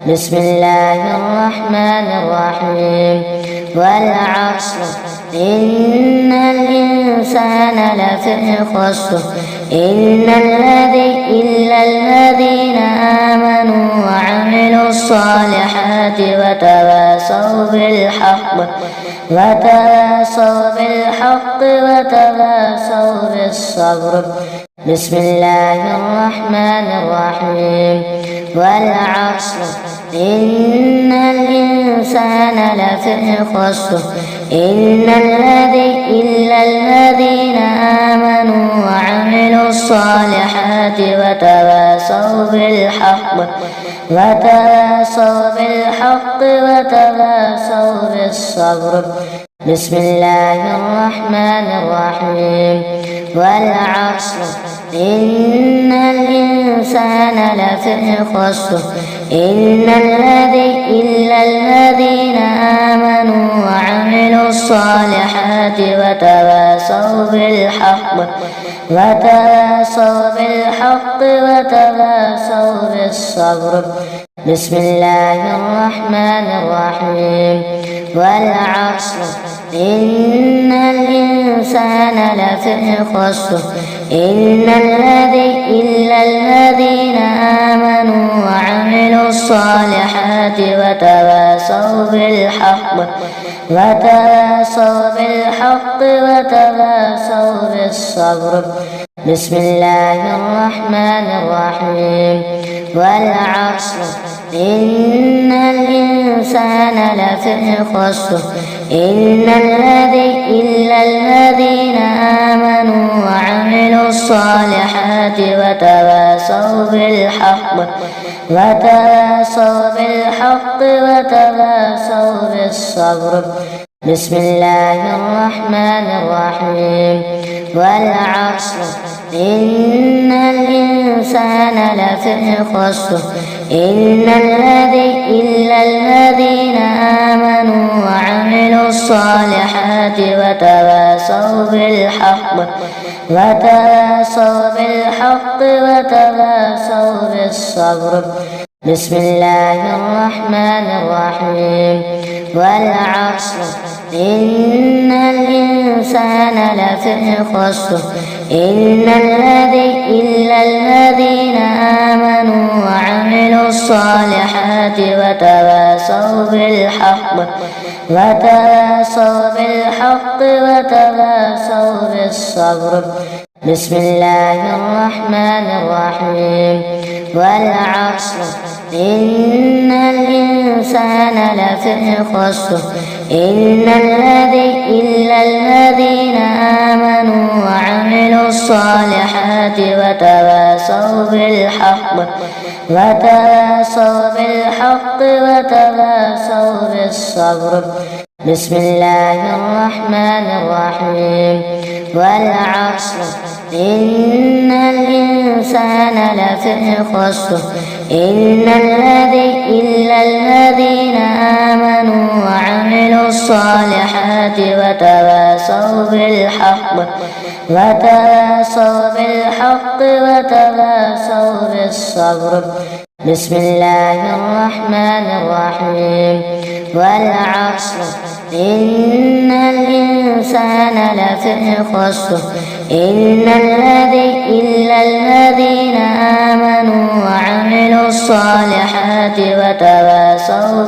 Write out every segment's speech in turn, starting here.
بسم الله الرحمن الرحيم. والعصر إن الإنسان لفي خسر إلا الذين آمنوا وعملوا الصالحات وتواصوا بالحق وتواصوا بالصبر. بسم الله الرحمن الرحيم. والعصر إن الإنسان لفي خسر إلا الذين آمنوا وعملوا الصالحات وتواصوا بالحق وتواصوا بالصبر. بسم الله الرحمن الرحيم. والعصر إن الإنسان لفي خسر إلا الذين آمنوا وعملوا الصالحات وتواصوا بالحق وتواصوا بالصبر. بسم الله الرحمن الرحيم. والعصر إن الإنسان لفي خسر إلا الذين آمنوا وعملوا الصالحات وتواصوا بالحق وتواصوا بالصبر. بسم الله الرحمن الرحيم. والعصر إن الإنسان لفي خسر إلا الذين آمنوا وعملوا الصالحات وتواصوا بالحق وتواصوا بالصبر. بسم الله الرحمن الرحيم. والعصر إن الإنسان لفي خسر إلا الذين آمنوا وعملوا الصالحات وتواصوا بالحق وتواصوا بالصبر. بسم الله الرحمن الرحيم. والعصر إن الإنسان لفي خسر إلا الذين آمنوا وعملوا الصالحات وتواصوا بالحق وتواصوا بالصبر. بسم الله الرحمن الرحيم. والعصر إن الإنسان لفي خسر إلا الذين آمنوا وعملوا الصالحات وتواصوا بالحق وتواصوا بالصبر. بسم الله الرحمن الرحيم. والعصر إن الإنسان لفي خسر إلا الذين آمنوا وعملوا الصالحات وتواصوا بالحق وتواصوا بالصبر. بسم الله الرحمن الرحيم. والعصر إن الإنسان لفي خسر إلا الذين آمنوا وعملوا الصالحات وتواصوا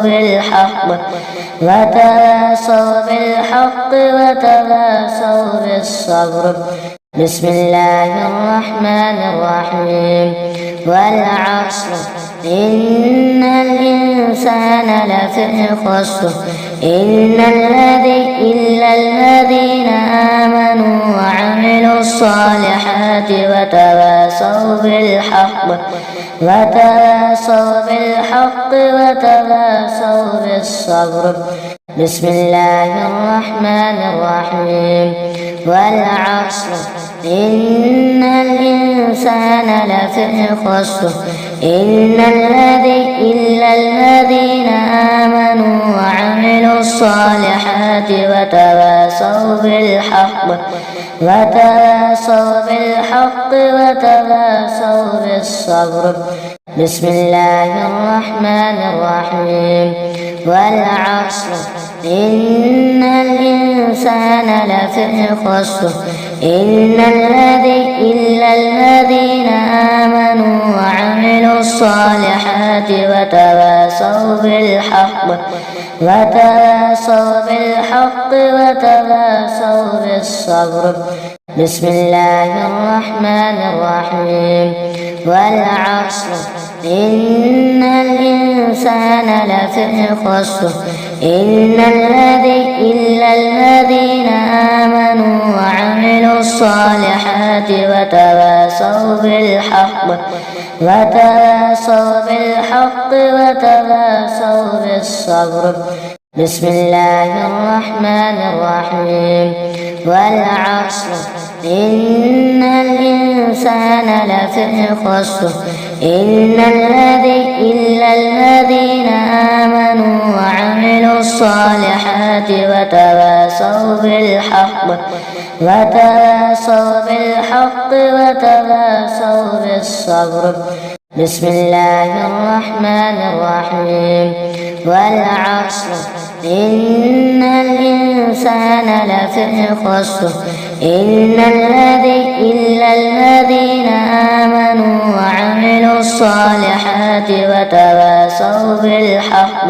بالحق وتواصوا بالصبر. بسم الله الرحمن الرحيم. والعصر إن الإنسان لفي خسر إلا الذين آمنوا وعملوا الصالحات وتواصوا بالحق وتواصوا بالصبر. بسم الله الرحمن الرحيم. والعصر إن الإنسان لفي خسر إلا الذين آمنوا وعملوا الصالحات وتواصوا بالحق وتواصوا بالصبر. بسم الله الرحمن الرحيم والعصر إن الإنسان لفي خسر إلا الذين آمنوا وعملوا الصالحات وتواصوا بالحق وتواصوا بالصبر. بسم الله الرحمن الرحيم والعصر إن الإنسان لفي خسر إلا الذين آمنوا وعملوا الصالحات وتواصوا بالحق وتواصوا بالصبر. بسم الله الرحمن الرحيم والعصر إن الإنسان لفي خسر إلا الذين آمنوا وعملوا الصالحات وتواصوا بالحق وتواصوا بالصبر. بسم الله الرحمن الرحيم والعصر إن الإنسان لفي خسر إلا الذين آمنوا وعملوا الصالحات وتواصوا بالحق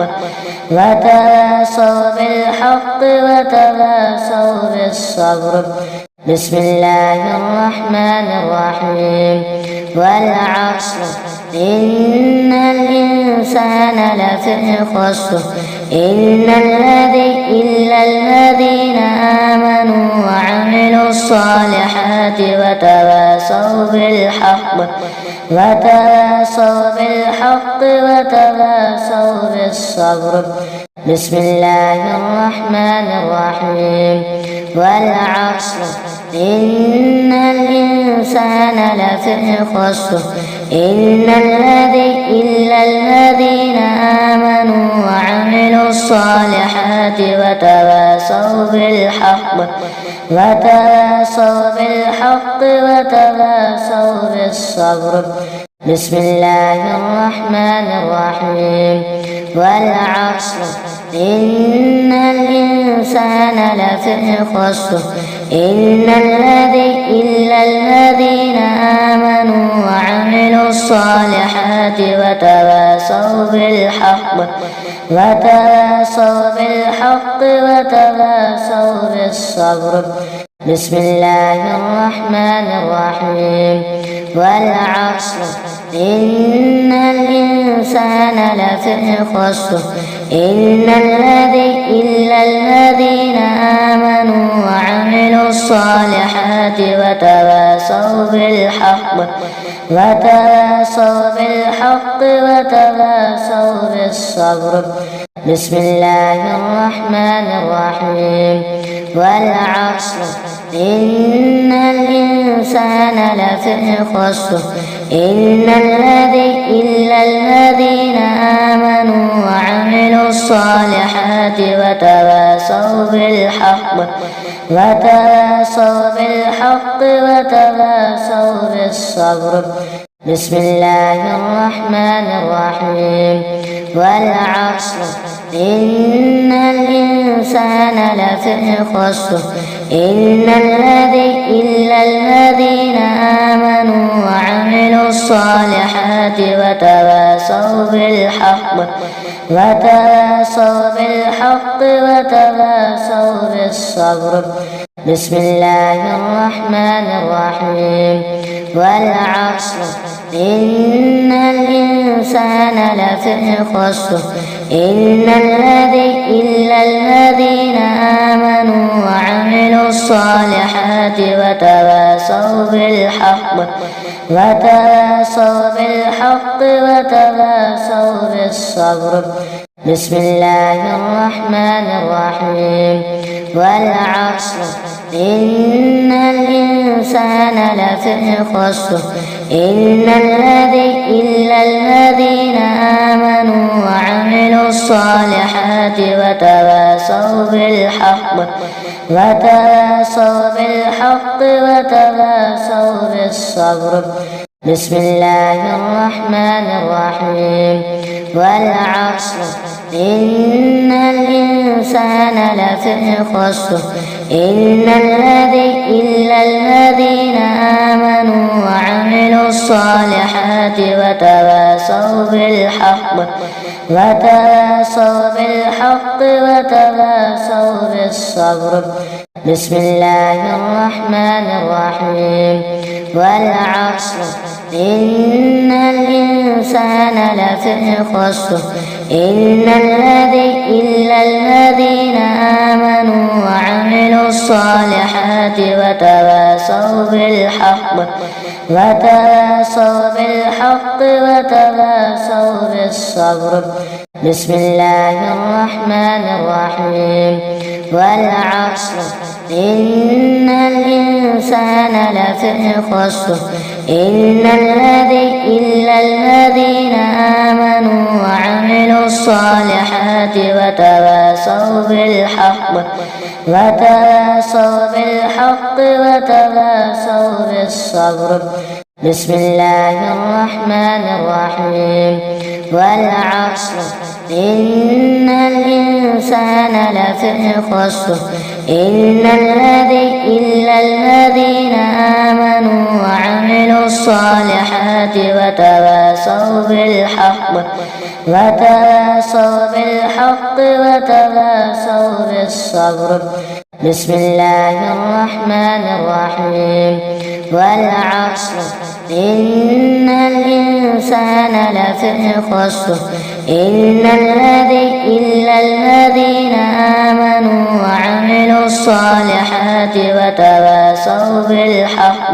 وتواصوا بالصبر. بسم الله الرحمن الرحيم والعصر إن الإنسان لفي خسر إلا الذين آمنوا وعملوا الصالحات وتواصوا بالحق وتواصوا بالصبر. بسم الله الرحمن الرحيم والعصر إن الإنسان لفي خسر إلا الذين آمنوا وعملوا الصالحات وتواصوا بالحق وتواصوا بالصبر. بسم الله الرحمن الرحيم والعصر إن الإنسان لفي خسر إلا الذين آمنوا وعملوا الصالحات وتواصوا بالحق وتواصوا بالصبر. بسم الله الرحمن الرحيم والعصر إن الإنسان لفي خسر إلا الذين آمنوا وعملوا الصالحات وتواصوا بالحق وتواصوا بالصبر. بسم الله الرحمن الرحيم والعصر إن الإنسان لفي خسر إلا الذين آمنوا وعملوا الصالحات وتواصوا بالحق وتواصوا بالصبر. بسم الله الرحمن الرحيم والعصر إن الإنسان لفي خسر إلا الذين آمنوا وعملوا الصالحات وتواصوا بالحق وتواصوا بالصبر. بسم الله الرحمن الرحيم والعصر إن الإنسان لفي خسر إلا الذين آمنوا وعملوا الصالحات وتواصوا بالحق وتواصوا بالصبر. بسم الله الرحمن الرحيم والعصر إن الإنسان لفي خسر إلا الذين آمنوا وعملوا الصالحات وتواصوا بالحق وتواصوا بالصبر. بسم الله الرحمن الرحيم والعصر إن الإنسان لفي خسر إلا الذين آمنوا وعملوا الصالحات وتواصوا بالحق وتواصوا بالصبر. بسم الله الرحمن الرحيم والعصر إن الإنسان لفي خسر إلا الذين آمنوا وعملوا الصالحات وتواصوا بالحق وتواصوا بالصبر. بسم الله الرحمن الرحيم والعصر إن الإنسان لفي خسر إلا الذين آمنوا وعملوا الصالحات وتواصوا بالحق وتواصوا بالصبر. بسم الله الرحمن الرحيم والعصر إن الإنسان لفي خسر إلا الذين آمنوا وعملوا الصالحات وتواصوا بالحق وتواصوا بالصبر. بسم الله الرحمن الرحيم والعصر إن الإنسان لفي خسر إلا الذين آمنوا وعملوا الصالحات وتواصوا بالحق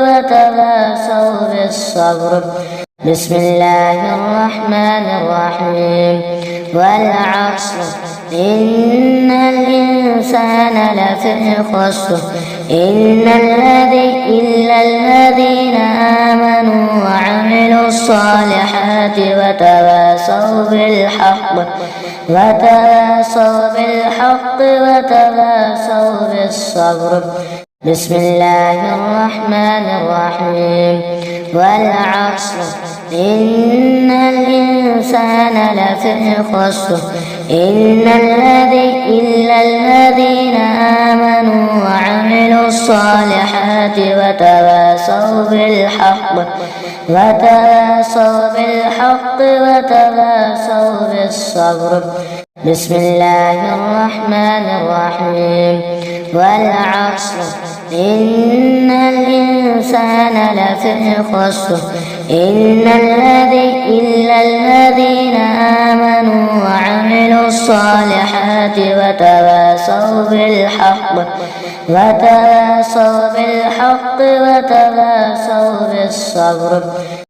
وتواصوا بالصبر. بسم الله الرحمن الرحيم والعصر إن الإنسان لفي خسر إلا الذين آمنوا وعملوا الصالحات وتواصوا بالحق وتواصوا بالصبر. بسم الله الرحمن الرحيم والعصر إن الإنسان لفي خسر إلا الذين آمنوا وعملوا الصالحات وتواصوا بالحق وتواصوا بالصبر. بسم الله الرحمن الرحيم والعصر إن الإنسان لفي خسر إلا الذين آمنوا وعملوا الصالحات وتواصوا بالحق وتواصوا بالصبر.